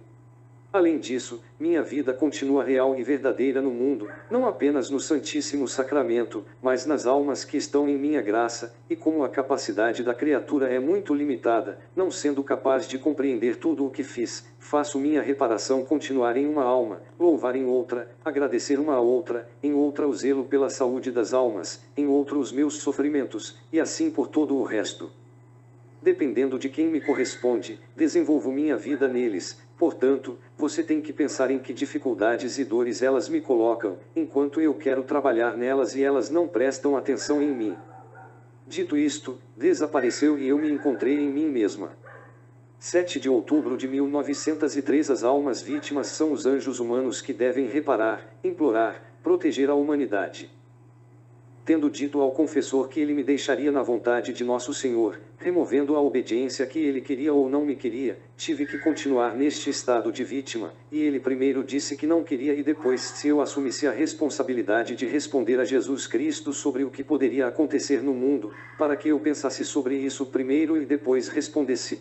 Além disso, minha vida continua real e verdadeira no mundo, não apenas no Santíssimo Sacramento, mas nas almas que estão em minha graça, e como a capacidade da criatura é muito limitada, não sendo capaz de compreender tudo o que fiz, faço minha reparação continuar em uma alma, louvar em outra, agradecer uma a outra, em outra o zelo pela saúde das almas, em outra os meus sofrimentos, e assim por todo o resto. Dependendo de quem me corresponde, desenvolvo minha vida neles. Portanto, você tem que pensar em que dificuldades e dores elas me colocam, enquanto eu quero trabalhar nelas e elas não prestam atenção em mim. Dito isto, desapareceu e eu me encontrei em mim mesma. 7 de outubro de 1903 As almas vítimas são os anjos humanos que devem reparar, implorar, proteger a humanidade. Tendo dito ao confessor que ele me deixaria na vontade de Nosso Senhor, removendo a obediência que ele queria ou não me queria, tive que continuar neste estado de vítima, e ele primeiro disse que não queria e depois se eu assumisse a responsabilidade de responder a Jesus Cristo sobre o que poderia acontecer no mundo, para que eu pensasse sobre isso primeiro e depois respondesse.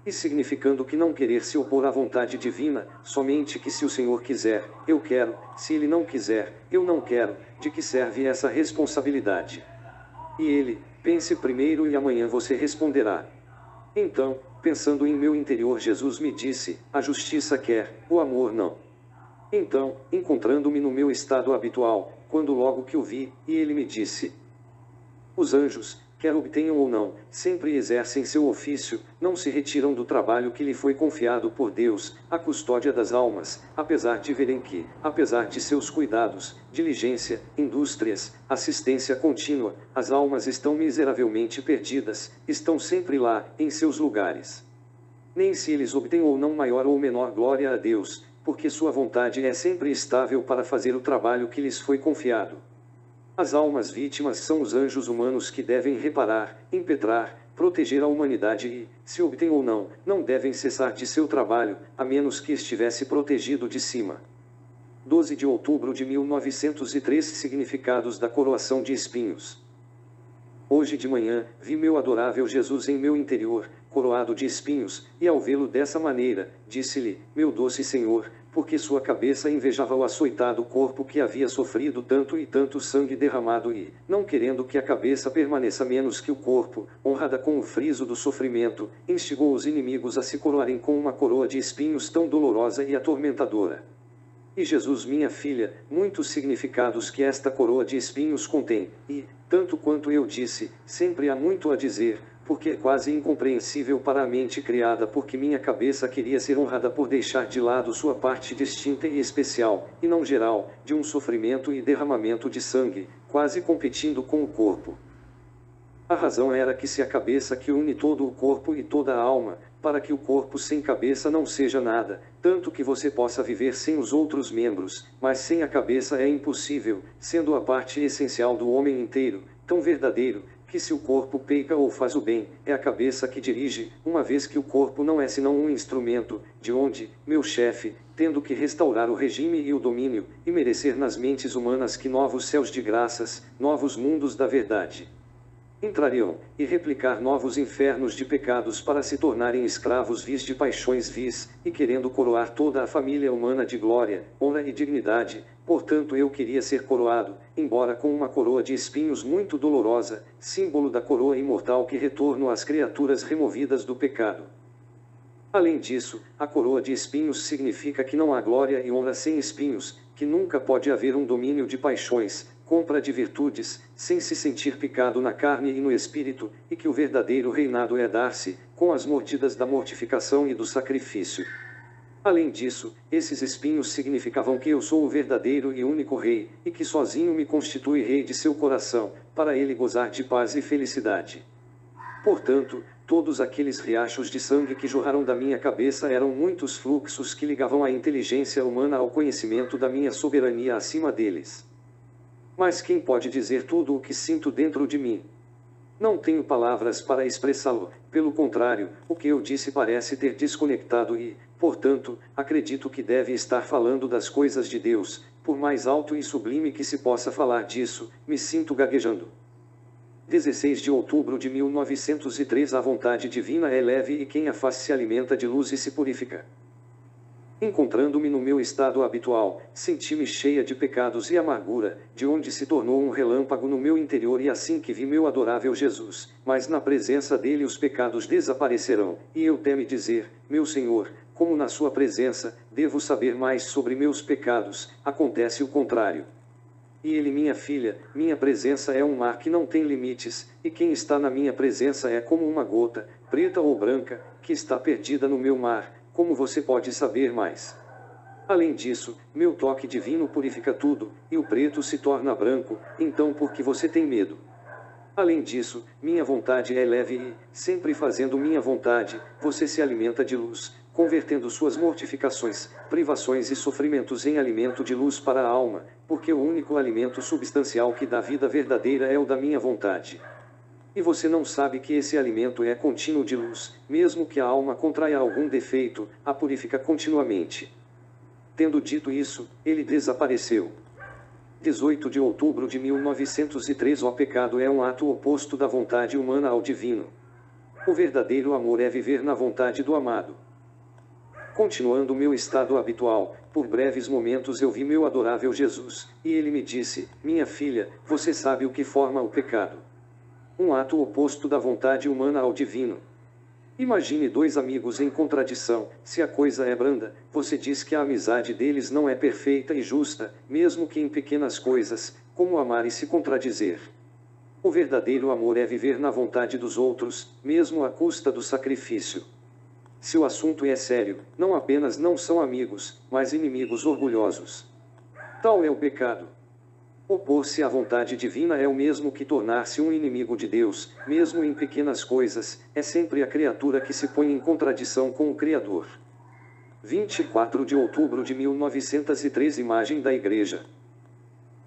E significando que não querer se opor à vontade divina, somente que se o Senhor quiser, eu quero, se Ele não quiser, eu não quero, de que serve essa responsabilidade? E ele, pense primeiro e amanhã você responderá. Então, pensando em meu interior Jesus me disse, a justiça quer, o amor não. Então, encontrando-me no meu estado habitual, quando logo que o vi, e ele me disse, os anjos, quer obtenham ou não, sempre exercem seu ofício, não se retiram do trabalho que lhe foi confiado por Deus, a custódia das almas, apesar de verem que, apesar de seus cuidados, diligência, indústrias, assistência contínua, as almas estão miseravelmente perdidas, estão sempre lá, em seus lugares. Nem se eles obtêm ou não maior ou menor glória a Deus, porque sua vontade é sempre estável para fazer o trabalho que lhes foi confiado. As almas vítimas são os anjos humanos que devem reparar, impetrar, proteger a humanidade e, se obtém ou não, não devem cessar de seu trabalho, a menos que estivesse protegido de cima. 12 de outubro de 1903 Significados da coroação de espinhos. Hoje de manhã, vi meu adorável Jesus em meu interior, coroado de espinhos, e ao vê-lo dessa maneira, disse-lhe, meu doce Senhor, porque sua cabeça invejava o açoitado corpo que havia sofrido tanto e tanto sangue derramado e, não querendo que a cabeça permaneça menos que o corpo, honrada com o friso do sofrimento, instigou os inimigos a se coroarem com uma coroa de espinhos tão dolorosa e atormentadora. E Jesus, minha filha, muitos significados que esta coroa de espinhos contém, e, tanto quanto eu disse, sempre há muito a dizer, porque é quase incompreensível para a mente criada porque minha cabeça queria ser honrada por deixar de lado sua parte distinta e especial, e não geral, de um sofrimento e derramamento de sangue, quase competindo com o corpo. A razão era que se a cabeça que une todo o corpo e toda a alma, para que o corpo sem cabeça não seja nada, tanto que você possa viver sem os outros membros, mas sem a cabeça é impossível, sendo a parte essencial do homem inteiro, tão verdadeiro, que se o corpo peca ou faz o bem, é a cabeça que dirige, uma vez que o corpo não é senão um instrumento, de onde, meu chefe, tendo que restaurar o regime e o domínio, e merecer nas mentes humanas que novos céus de graças, novos mundos da verdade entrariam, e replicar novos infernos de pecados para se tornarem escravos vis de paixões vis, e querendo coroar toda a família humana de glória, honra e dignidade, portanto eu queria ser coroado, embora com uma coroa de espinhos muito dolorosa, símbolo da coroa imortal que retorno às criaturas removidas do pecado. Além disso, a coroa de espinhos significa que não há glória e honra sem espinhos, que nunca pode haver um domínio de paixões, compra de virtudes, sem se sentir picado na carne e no espírito, e que o verdadeiro reinado é dar-se, com as mordidas da mortificação e do sacrifício. Além disso, esses espinhos significavam que eu sou o verdadeiro e único rei, e que sozinho me constitui rei de seu coração, para ele gozar de paz e felicidade. Portanto, todos aqueles riachos de sangue que jorraram da minha cabeça eram muitos fluxos que ligavam a inteligência humana ao conhecimento da minha soberania acima deles. Mas quem pode dizer tudo o que sinto dentro de mim? Não tenho palavras para expressá-lo, pelo contrário, o que eu disse parece ter desconectado e, portanto, acredito que deve estar falando das coisas de Deus, por mais alto e sublime que se possa falar disso, me sinto gaguejando. 16 de outubro de 1903 A vontade divina é leve e quem a faz se alimenta de luz e se purifica. Encontrando-me no meu estado habitual, senti-me cheia de pecados e amargura, de onde se tornou um relâmpago no meu interior e assim que vi meu adorável Jesus, mas na presença dele os pecados desaparecerão, e eu temi dizer, meu Senhor, como na sua presença, devo saber mais sobre meus pecados, acontece o contrário. E ele, minha filha, minha presença é um mar que não tem limites, e quem está na minha presença é como uma gota, preta ou branca, que está perdida no meu mar. Como você pode saber mais? Além disso, meu toque divino purifica tudo, e o preto se torna branco, então por que você tem medo? Além disso, minha vontade é leve e, sempre fazendo minha vontade, você se alimenta de luz, convertendo suas mortificações, privações e sofrimentos em alimento de luz para a alma, porque o único alimento substancial que dá vida verdadeira é o da minha vontade. E você não sabe que esse alimento é contínuo de luz, mesmo que a alma contraia algum defeito, a purifica continuamente. Tendo dito isso, ele desapareceu. 18 de outubro de 1903 O pecado é um ato oposto da vontade humana ao divino. O verdadeiro amor é viver na vontade do amado. Continuando meu estado habitual, por breves momentos eu vi meu adorável Jesus, e ele me disse, minha filha, você sabe o que forma o pecado. Um ato oposto da vontade humana ao divino. Imagine dois amigos em contradição, se a coisa é branda, você diz que a amizade deles não é perfeita e justa, mesmo que em pequenas coisas, como amar e se contradizer. O verdadeiro amor é viver na vontade dos outros, mesmo à custa do sacrifício. Se o assunto é sério, não apenas não são amigos, mas inimigos orgulhosos. Tal é o pecado. Opor-se à vontade divina é o mesmo que tornar-se um inimigo de Deus, mesmo em pequenas coisas, é sempre a criatura que se põe em contradição com o Criador. 24 de outubro de 1903 Imagem da Igreja.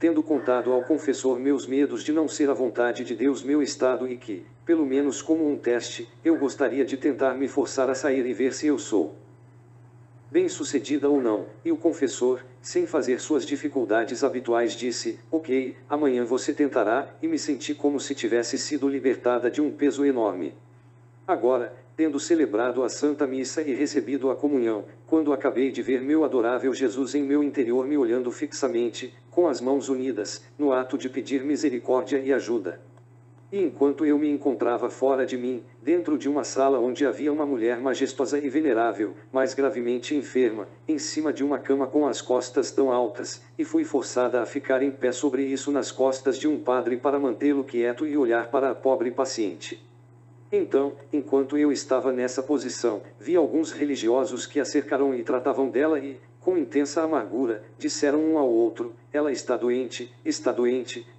tendo contado ao confessor meus medos de não ser a vontade de Deus meu estado e que, pelo menos como um teste, eu gostaria de tentar me forçar a sair e ver se eu sou bem-sucedida ou não, e o confessor, sem fazer suas dificuldades habituais, disse: ok, amanhã você tentará, e me senti como se tivesse sido libertada de um peso enorme. Agora, tendo celebrado a Santa Missa e recebido a comunhão, quando acabei de ver meu adorável Jesus em meu interior me olhando fixamente, com as mãos unidas, no ato de pedir misericórdia e ajuda. E enquanto eu me encontrava fora de mim, dentro de uma sala onde havia uma mulher majestosa e venerável, mas gravemente enferma, em cima de uma cama com as costas tão altas, e fui forçada a ficar em pé sobre isso nas costas de um padre para mantê-lo quieto e olhar para a pobre paciente. Então, enquanto eu estava nessa posição, vi alguns religiosos que a cercaram e tratavam dela e, com intensa amargura, disseram um ao outro: ela está doente,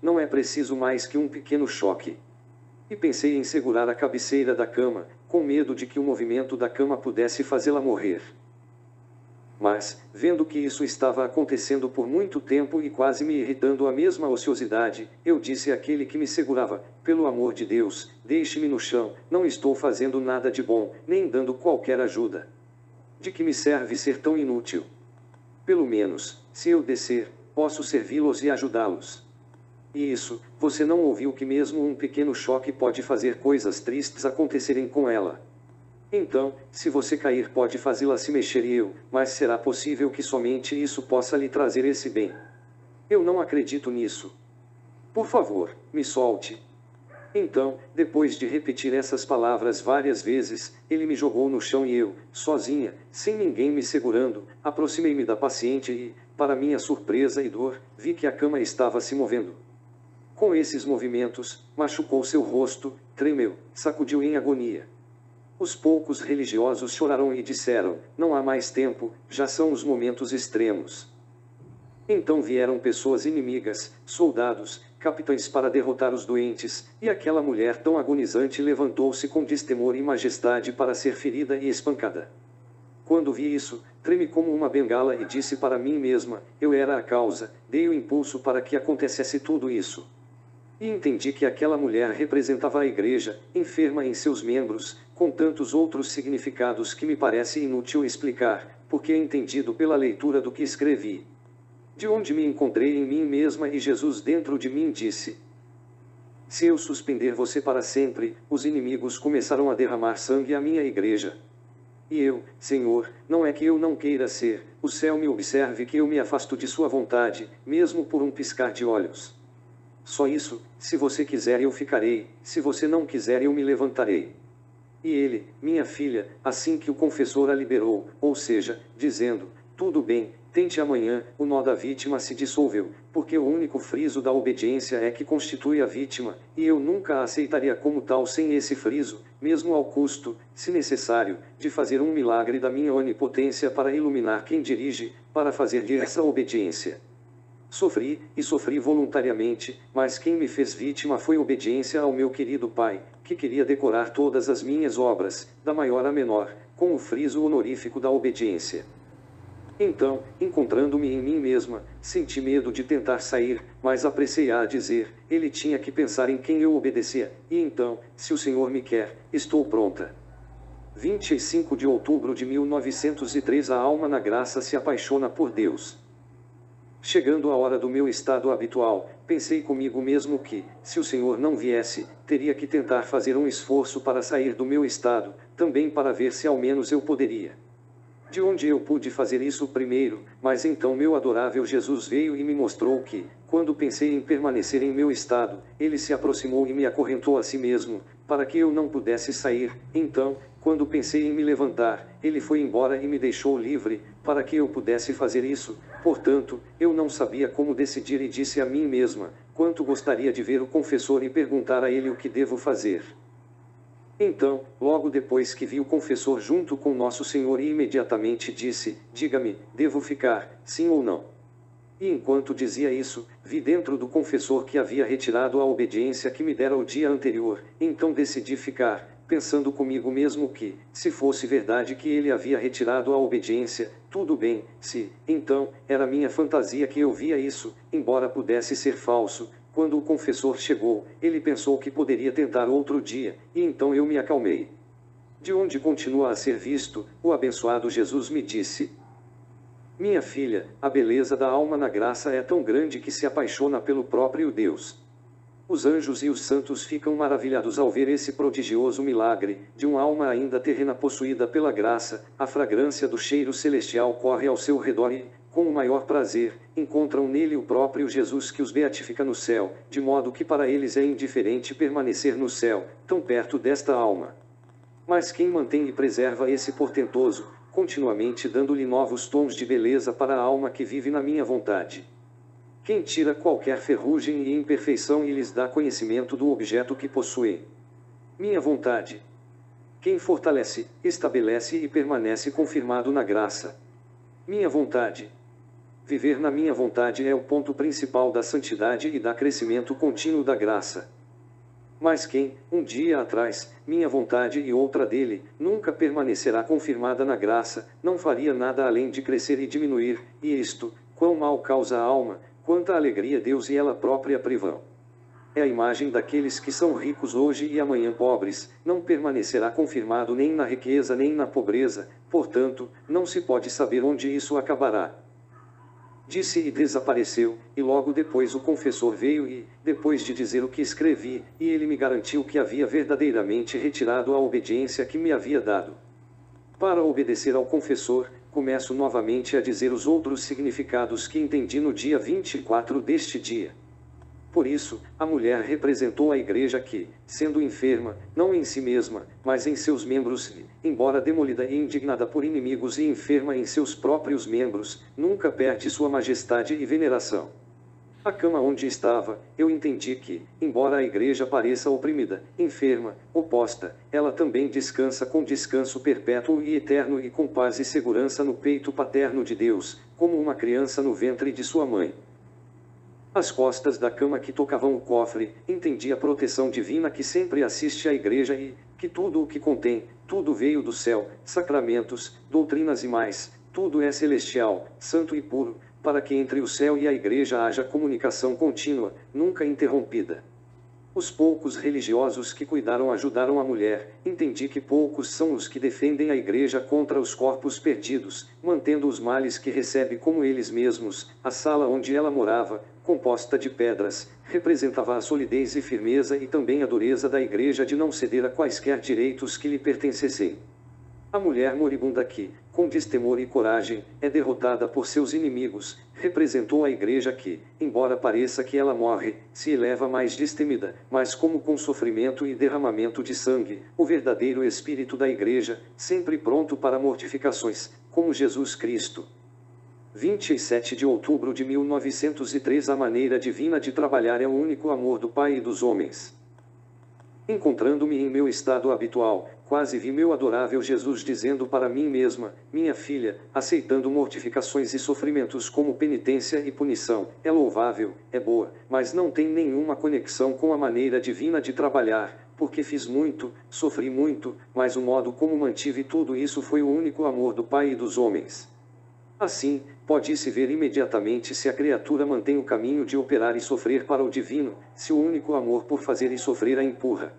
não é preciso mais que um pequeno choque. E pensei em segurar a cabeceira da cama, com medo de que o movimento da cama pudesse fazê-la morrer. Mas, vendo que isso estava acontecendo por muito tempo e quase me irritando a mesma ociosidade, eu disse àquele que me segurava: pelo amor de Deus, deixe-me no chão, não estou fazendo nada de bom, nem dando qualquer ajuda. De que me serve ser tão inútil? Pelo menos, se eu descer, posso servi-los e ajudá-los. E isso, você não ouviu que mesmo um pequeno choque pode fazer coisas tristes acontecerem com ela. Então, se você cair pode fazê-la se mexer e mas será possível que somente isso possa lhe trazer esse bem? Eu não acredito nisso. Por favor, me solte. Então, depois de repetir essas palavras várias vezes, ele me jogou no chão e eu, sozinha, sem ninguém me segurando, aproximei-me da paciente e, para minha surpresa e dor, vi que a cama estava se movendo. Com esses movimentos, machucou seu rosto, tremeu, sacudiu em agonia. Os poucos religiosos choraram e disseram: não há mais tempo, já são os momentos extremos. Então vieram pessoas inimigas, soldados, capitães para derrotar os doentes, e aquela mulher tão agonizante levantou-se com destemor e majestade para ser ferida e espancada. Quando vi isso, tremi como uma bengala e disse para mim mesma: eu era a causa, dei o impulso para que acontecesse tudo isso. E entendi que aquela mulher representava a igreja, enferma em seus membros, com tantos outros significados que me parece inútil explicar, porque é entendido pela leitura do que escrevi. De onde me encontrei em mim mesma e Jesus dentro de mim disse: se eu suspender você para sempre, os inimigos começarão a derramar sangue à minha igreja. E eu, Senhor, não é que eu não queira ser, o céu me observe que eu me afasto de sua vontade, mesmo por um piscar de olhos. Só isso, se você quiser eu ficarei, se você não quiser eu me levantarei. E ele, minha filha, assim que o confessor a liberou, ou seja, dizendo: tudo bem, tente amanhã, o nó da vítima se dissolveu, porque o único friso da obediência é que constitui a vítima, e eu nunca a aceitaria como tal sem esse friso, mesmo ao custo, se necessário, de fazer um milagre da minha onipotência para iluminar quem dirige, para fazer-lhe essa obediência. Sofri, e sofri voluntariamente, mas quem me fez vítima foi obediência ao meu querido Pai, que queria decorar todas as minhas obras, da maior a menor, com o friso honorífico da obediência. Então, encontrando-me em mim mesma, senti medo de tentar sair, mas apressei-a a dizer: ele tinha que pensar em quem eu obedecia, e então, se o Senhor me quer, estou pronta. 25 de outubro de 1903 A alma na graça se apaixona por Deus. Chegando a hora do meu estado habitual, pensei comigo mesmo que, se o Senhor não viesse, teria que tentar fazer um esforço para sair do meu estado, também para ver se ao menos eu poderia. De onde eu pude fazer isso primeiro, mas então meu adorável Jesus veio e me mostrou que, quando pensei em permanecer em meu estado, ele se aproximou e me acorrentou a si mesmo, para que eu não pudesse sair. Então, quando pensei em me levantar, ele foi embora e me deixou livre, para que eu pudesse fazer isso. Portanto, eu não sabia como decidir e disse a mim mesma: quanto gostaria de ver o confessor e perguntar a ele o que devo fazer. Então, logo depois que vi o confessor junto com Nosso Senhor e imediatamente disse: diga-me, devo ficar, sim ou não? E enquanto dizia isso, vi dentro do confessor que havia retirado a obediência que me dera o dia anterior, então decidi ficar, pensando comigo mesmo que, se fosse verdade que ele havia retirado a obediência, tudo bem, se, então, era minha fantasia que eu via isso, embora pudesse ser falso. Quando o confessor chegou, ele pensou que poderia tentar outro dia, e então eu me acalmei. De onde continua a ser visto, o abençoado Jesus me disse: minha filha, a beleza da alma na graça é tão grande que se apaixona pelo próprio Deus. Os anjos e os santos ficam maravilhados ao ver esse prodigioso milagre, de uma alma ainda terrena possuída pela graça. A fragrância do cheiro celestial corre ao seu redor e, com o maior prazer, encontram nele o próprio Jesus que os beatifica no céu, de modo que para eles é indiferente permanecer no céu, tão perto desta alma. Mas quem mantém e preserva esse portentoso, continuamente dando-lhe novos tons de beleza para a alma que vive na minha vontade? Quem tira qualquer ferrugem e imperfeição e lhes dá conhecimento do objeto que possuem? Minha vontade. Quem fortalece, estabelece e permanece confirmado na graça? Minha vontade. Viver na minha vontade é o ponto principal da santidade e da crescimento contínuo da graça. Mas quem, um dia atrás, minha vontade e outra dele, nunca permanecerá confirmada na graça, não faria nada além de crescer e diminuir, e isto, quão mal causa a alma, quanta alegria Deus e ela própria privam. É a imagem daqueles que são ricos hoje e amanhã pobres, não permanecerá confirmado nem na riqueza nem na pobreza, portanto, não se pode saber onde isso acabará. Disse e desapareceu, e logo depois o confessor veio e, depois de dizer o que escrevi, e ele me garantiu que havia verdadeiramente retirado a obediência que me havia dado. Para obedecer ao confessor, começo novamente a dizer os outros significados que entendi no dia 24 deste dia. Por isso, a mulher representou a igreja que, sendo enferma, não em si mesma, mas em seus membros, embora demolida e indignada por inimigos e enferma em seus próprios membros, nunca perde sua majestade e veneração. A cama onde estava, eu entendi que, embora a igreja pareça oprimida, enferma, oposta, ela também descansa com descanso perpétuo e eterno e com paz e segurança no peito paterno de Deus, como uma criança no ventre de sua mãe. As costas da cama que tocavam o cofre, entendi a proteção divina que sempre assiste à igreja e, que tudo o que contém, tudo veio do céu, sacramentos, doutrinas e mais, tudo é celestial, santo e puro, para que entre o céu e a igreja haja comunicação contínua, nunca interrompida. Os poucos religiosos que cuidaram ajudaram a mulher, entendi que poucos são os que defendem a igreja contra os corpos perdidos, mantendo os males que recebe como eles mesmos. A sala onde ela morava, composta de pedras, representava a solidez e firmeza e também a dureza da igreja de não ceder a quaisquer direitos que lhe pertencessem. A mulher moribunda que, com destemor e coragem, é derrotada por seus inimigos, representou a igreja que, embora pareça que ela morre, se eleva mais destemida, mas como com sofrimento e derramamento de sangue, o verdadeiro espírito da igreja, sempre pronto para mortificações, como Jesus Cristo. 27 de outubro de 1903. A maneira divina de trabalhar é o único amor do Pai e dos homens. Encontrando-me em meu estado habitual, quase vi meu adorável Jesus dizendo para mim mesma: minha filha, aceitando mortificações e sofrimentos como penitência e punição, é louvável, é boa, mas não tem nenhuma conexão com a maneira divina de trabalhar, porque fiz muito, sofri muito, mas o modo como mantive tudo isso foi o único amor do Pai e dos homens. Assim, pode-se ver imediatamente se a criatura mantém o caminho de operar e sofrer para o divino, se o único amor por fazer e sofrer a empurra.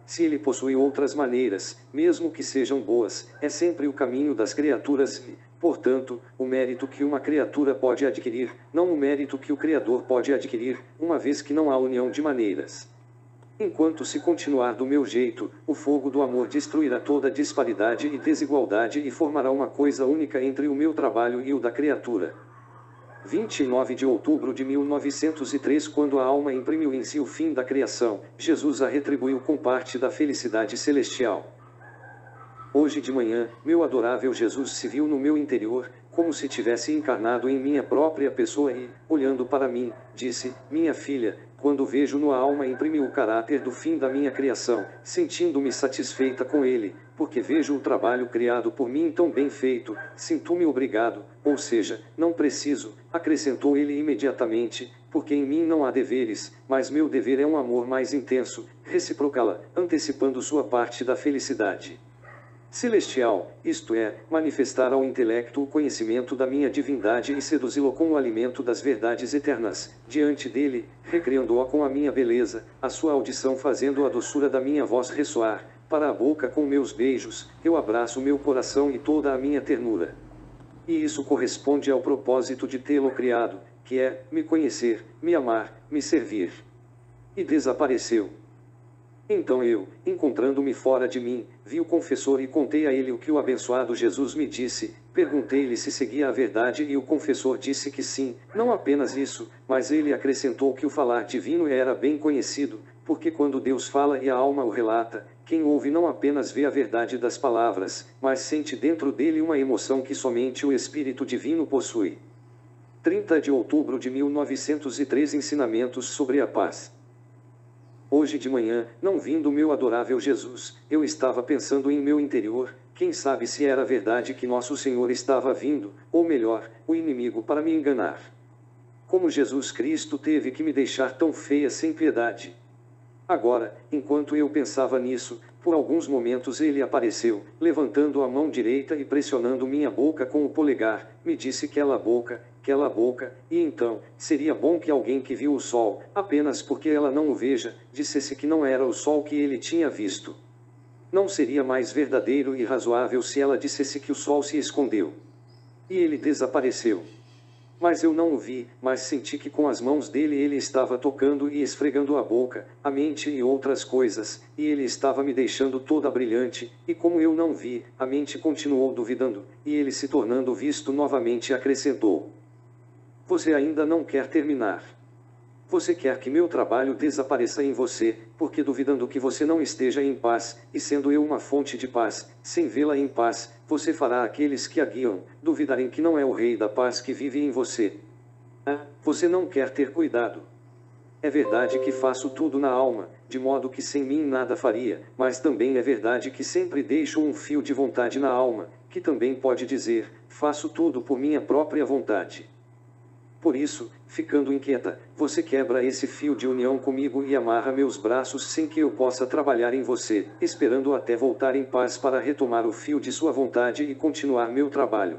Se ele possui outras maneiras, mesmo que sejam boas, é sempre o caminho das criaturas e, portanto, o mérito que uma criatura pode adquirir, não o mérito que o Criador pode adquirir, uma vez que não há união de maneiras. Enquanto se continuar do meu jeito, o fogo do amor destruirá toda disparidade e desigualdade e formará uma coisa única entre o meu trabalho e o da criatura. 29 de outubro de 1903. Quando a alma imprimiu em si o fim da criação, Jesus a retribuiu com parte da felicidade celestial. Hoje de manhã, meu adorável Jesus se viu no meu interior, como se tivesse encarnado em minha própria pessoa e, olhando para mim, disse: minha filha, quando vejo no alma imprimir o caráter do fim da minha criação, sentindo-me satisfeita com ele, porque vejo o trabalho criado por mim tão bem feito, sinto-me obrigado, ou seja, não preciso, acrescentou ele imediatamente, porque em mim não há deveres, mas meu dever é um amor mais intenso, reciprocá-la, antecipando sua parte da felicidade celestial, isto é, manifestar ao intelecto o conhecimento da minha divindade e seduzi-lo com o alimento das verdades eternas, diante dele, recreando-o com a minha beleza, a sua audição fazendo a doçura da minha voz ressoar, para a boca com meus beijos, eu abraço meu coração e toda a minha ternura. E isso corresponde ao propósito de tê-lo criado, que é, me conhecer, me amar, me servir. E desapareceu. Então eu, encontrando-me fora de mim, vi o confessor e contei a ele o que o abençoado Jesus me disse, perguntei-lhe se seguia a verdade e o confessor disse que sim, não apenas isso, mas ele acrescentou que o falar divino era bem conhecido, porque quando Deus fala e a alma o relata, quem ouve não apenas vê a verdade das palavras, mas sente dentro dele uma emoção que somente o Espírito Divino possui. 30 de outubro de 1903 Ensinamentos sobre a paz. Hoje de manhã, não vindo meu adorável Jesus, eu estava pensando em meu interior, quem sabe se era verdade que nosso Senhor estava vindo, ou melhor, o inimigo para me enganar. Como Jesus Cristo teve que me deixar tão feia sem piedade. Agora, enquanto eu pensava nisso, por alguns momentos ele apareceu, levantando a mão direita e pressionando minha boca com o polegar, me disse cala a boca, e então, seria bom que alguém que viu o sol, apenas porque ela não o veja, dissesse que não era o sol que ele tinha visto. Não seria mais verdadeiro e razoável se ela dissesse que o sol se escondeu. E ele desapareceu. Mas eu não o vi, mas senti que com as mãos dele ele estava tocando e esfregando a boca, a mente e outras coisas, e ele estava me deixando toda brilhante, e como eu não vi, a mente continuou duvidando, e ele se tornando visto novamente acrescentou. Você ainda não quer terminar. Você quer que meu trabalho desapareça em você, porque duvidando que você não esteja em paz, e sendo eu uma fonte de paz, sem vê-la em paz, você fará aqueles que a guiam, duvidarem que não é o Rei da Paz que vive em você. Ah, você não quer ter cuidado. É verdade que faço tudo na alma, de modo que sem mim nada faria, mas também é verdade que sempre deixo um fio de vontade na alma, que também pode dizer, faço tudo por minha própria vontade. Por isso, ficando inquieta, você quebra esse fio de união comigo e amarra meus braços sem que eu possa trabalhar em você, esperando até voltar em paz para retomar o fio de sua vontade e continuar meu trabalho.